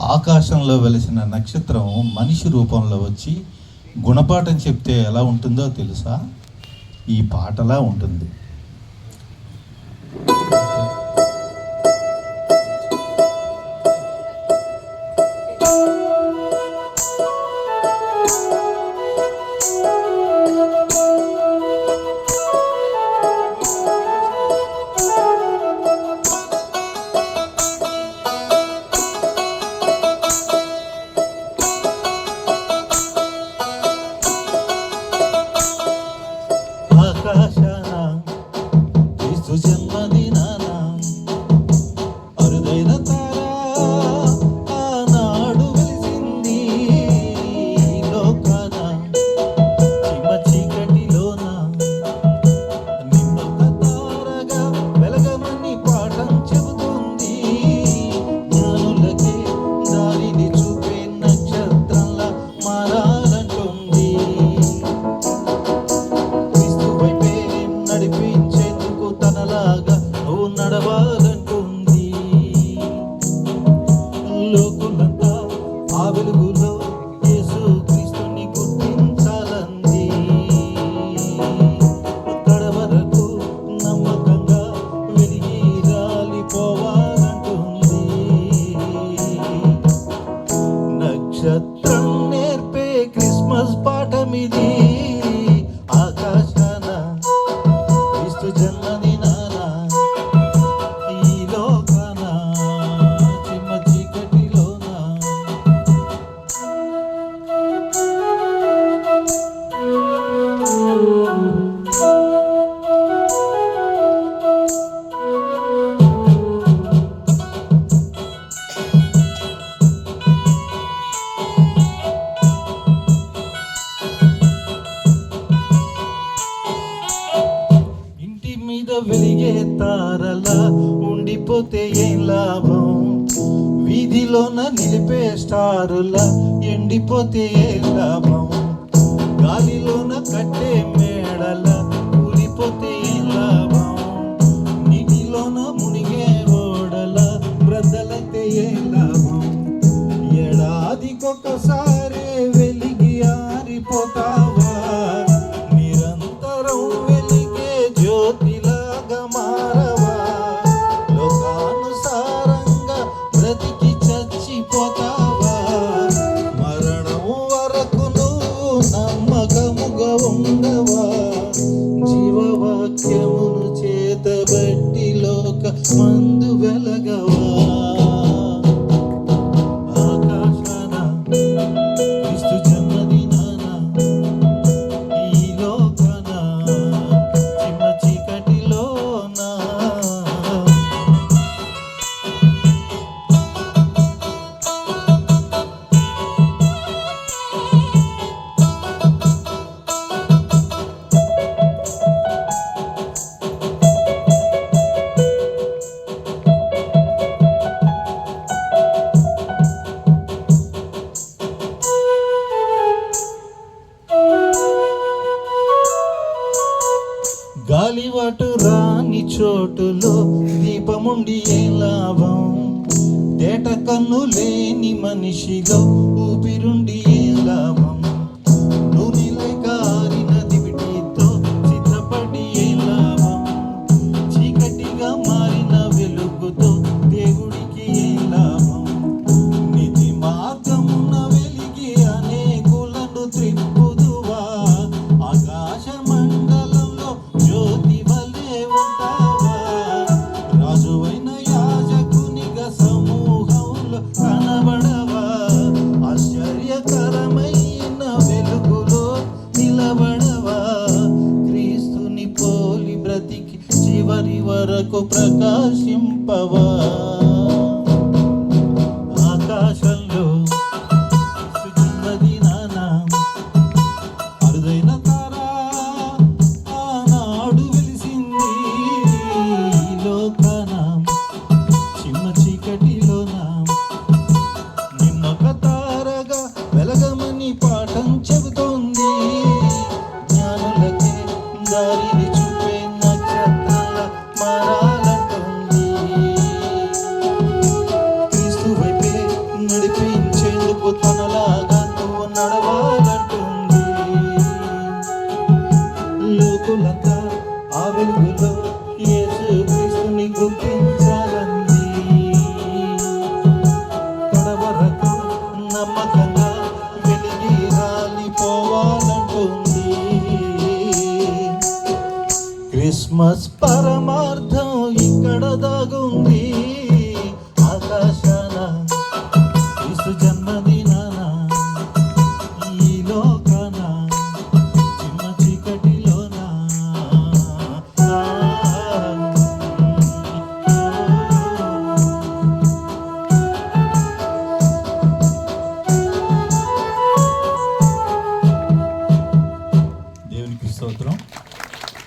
ఆకాశంలో వెలిసిన నక్షత్రం మనిషి రూపంలో వచ్చి గుణపాఠం చెప్తే ఎలా ఉంటుందో తెలుసా? ఈ పాటలా ఉంటుంది. ఆకాశాన క్రీస్తు జన్మదినాన అరుదైన తార ఆనాడు వెలిసింది లోకాన. చిమ్మ చీకటిలోన నిన్నొక తారగా వెలగమని పాఠం చెబుతుంది. జ్ఞానులకే దారిని చూపే నక్షత్రంలా మారాలంటుంది. నడిపించేందుకు తనలాగా నువ్వు నడవాలంటుంది. లోకులంతా ఆ వెలుగులో యేసు క్రీస్తుని గుర్తించాలంది. అక్కడ వరకు నమ్మకంగా వెలిగి రాలిపోవాలంటుంది. నక్షత్రం నేర్పే క్రిస్మస్ పాఠమిది. ఆకాశాన క్రీస్తు జన్మదినాన ఈ లోకాన చిమ్మ చీకటిలోన. ఇంటి మీద వెలిగే తారలా ఉండిపోతే ఏం లాభం? వీధిలోన నిలిపే స్టారులా ఎండిపోతే ఏం లాభం? గాలిలోన కట్టే మేడలా కూలిపోతే ఏం లాభం? నీటిలోన మునిగే ఓడలా బ్రద్దలైతే ఏం లాభం? ఏడాదికొకసారి వెలిగి ఆరిపోతావా? నిరంతరం వెలిగే జ్యోతిలాగా మారవా? లోకానుసారంగా బ్రతికి చచ్చిపోతావా? మరణం వరకు నువ్వు నమ్మకముగా ఉండవా? జీవవాక్యమును చేతబట్టి లోక మందు వెలగవా? ఆకాశాన క్రీస్తు జన్మదినాన ఈ లోకాన చిమ్మ చీకటిలోన. గాలివాటు రాని చోటులో దీపముండి ఏం లాభం? తేట కన్ను లేని మనిషిలో ఊపిరుండి ఏం లాభం? నూనెలో కారిన దివిటీతో చిత్రపడి ఏం లాభం? చీకటిగా మారిన వెలుగుతో దేవుడికి ఏం లాభం? నిధి మార్గమున వెలిగి అనేకులను త్రిప్పుదువా? ఆకాశ మండలంలో జ్యోతి వలె ఉంటావా? రాజువైన యాజకునిగా సమూహంలో కనబడవా? ఆశ్చర్యకర నడిపించేందుకు తనలాగా నువ్వు నడవాలంటుంది. లోకులంతా ఆ వెలుగులో యేసుక్రీస్తుని గుర్తించాలంది. కడవరకు నమ్మకంగా వెలిగి రాలిపోవాలంటుంది. క్రిస్మస్ పరమార్థం ఇక్కడ దాగు